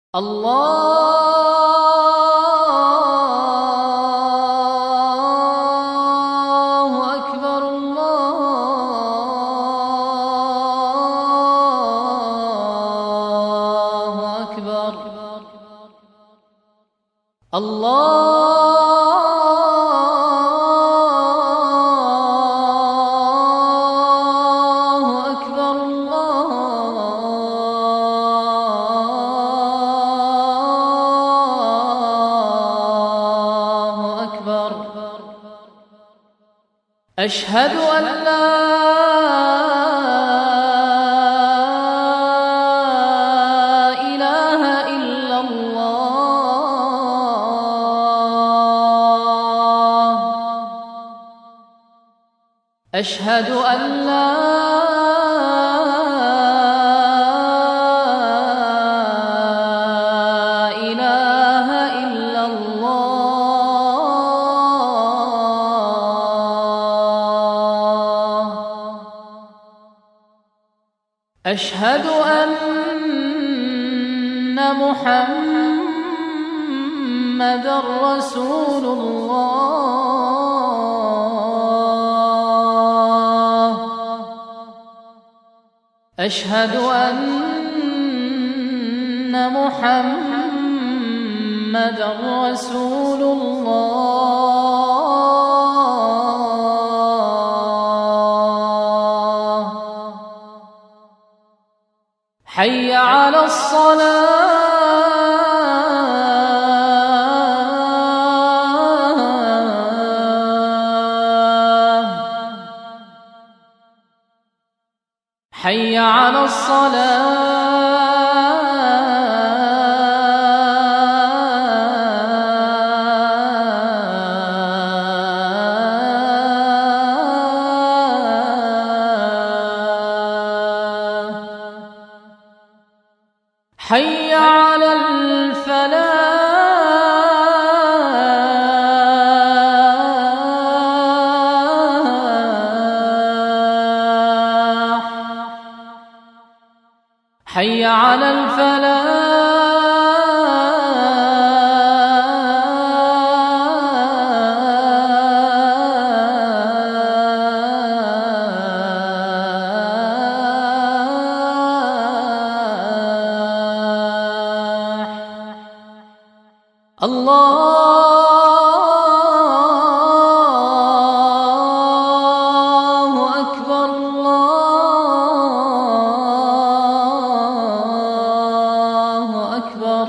الله أكبر الله أكبر الله أكبر الله أكبر. أشهد أن لا إله إلا الله. أشهد أن لا إله إلا الله. أشهد أن محمدًا رسول الله. أشهد أن محمدًا رسول الله. حي على الصلاة. حي على الصلاة. حي على الفلاح. حي على الفلاح. الله أكبر الله أكبر.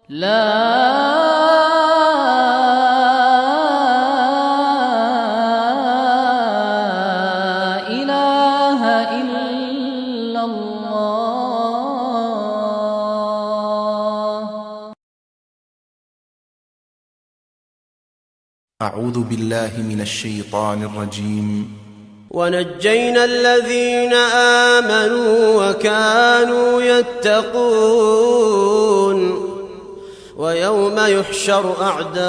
لا إله إلا الله. أعوذ بالله من الشيطان الرجيم. ونجينا الذين آمنوا وكانوا يتقون. ويوم يحشر أعداء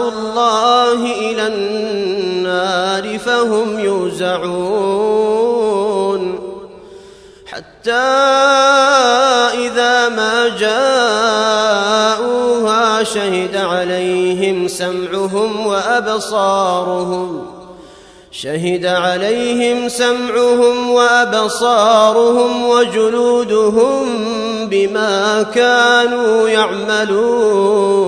الله إلى النار فهم يوزعون حتى إذا ما جاءوها شهد عليهم سمعهم وأبصارهم وجلودهم بما كانوا يعملون.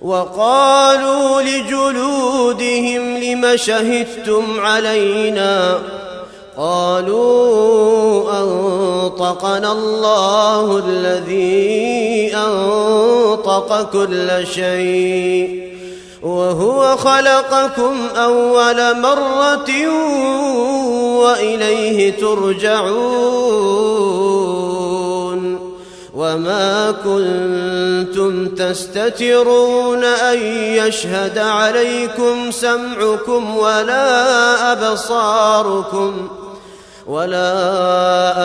وقالوا لجلودهم لم شهدتم علينا؟ قالوا أنطقنا الله الذي أنطق كل شيء وهو خلقكم أول مرة وإليه ترجعون. وما كنتم تستترون أن يشهد عليكم سمعكم ولا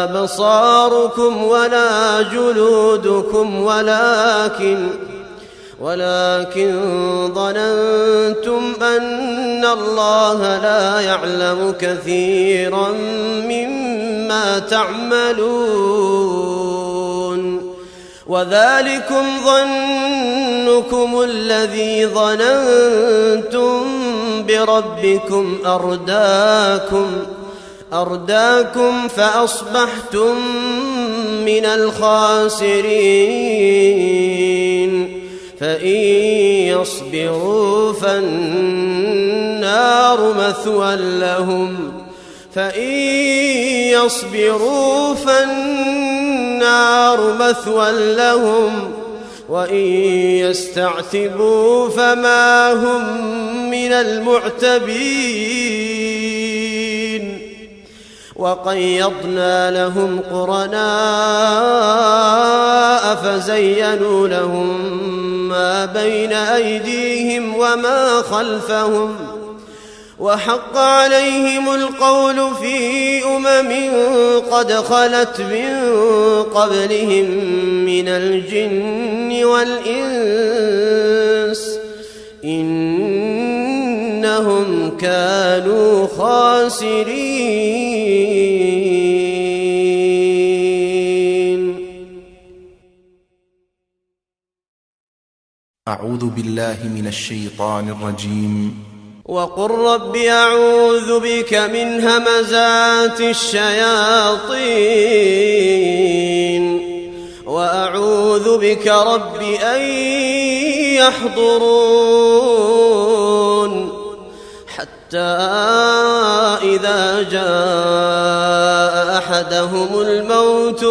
أبصاركم ولا جلودكم ولكن ظننتم أن الله لا يعلم كثيرا مما ما تعملون وذلكم ظنكم الذي ظننتم بربكم أرداكم فأصبحتم من الخاسرين فإن يصبروا فالنار مثوى لهم وإن يستعتبوا فما هم من المعتبين وقيضنا لهم قرناء فزينوا لهم ما بين أيديهم وما خلفهم وحق عليهم القول في قد خلت من قبلهم من الجن والإنس إنهم كانوا خاسرين. أعوذ بالله من الشيطان الرجيم. وقل رب أعوذ بك من همزات الشياطين وأعوذ بك رب أن يحضرون حتى إذا جاء أحدهم الموت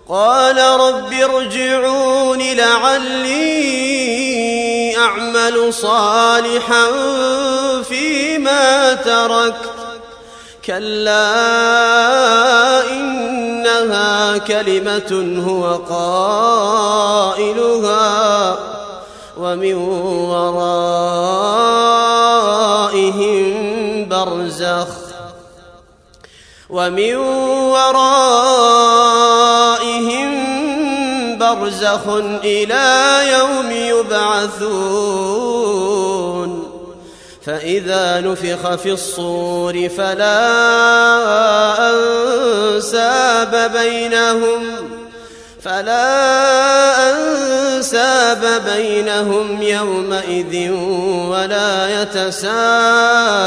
قال رب ارجعون لعلي أعمل صالحا فيما تركت كلا إنها كلمة هو قائلها ومن ورائهم برزخ إلى يوم يبعثون فإذا نفخ في الصور فلا أنساب بينهم يومئذ ولا يتساءلون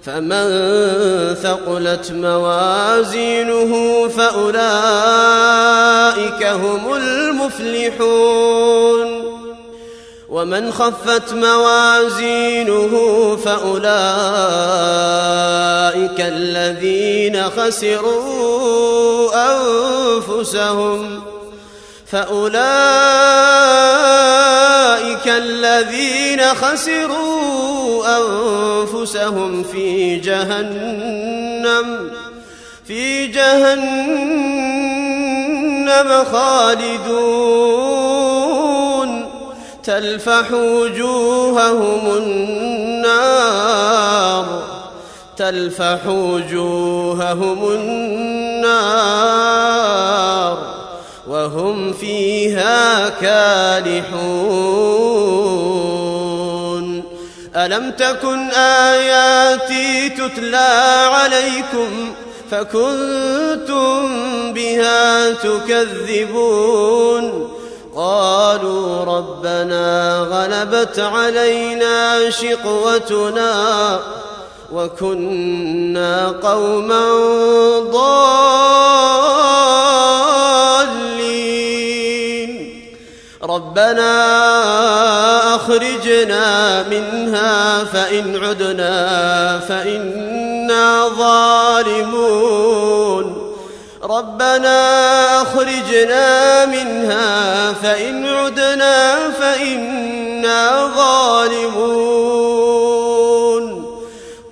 فمن ثقلت موازينه فأولئك هم المفلحون ومن خفت موازينه فأولئك الذين خسروا أنفسهم في جهنم خالدون تلفح وجوههم النار وهم فيها كالحون ألم تكن آياتي تتلى عليكم فكنتم بها تكذبون قالوا ربنا غلبت علينا شقوتنا وكنا قوما ضالين ربنا أخرجنا منها فإن عدنا فإنا ظالمون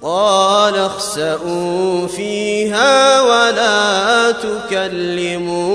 قال اخسئوا فيها ولا تكلمون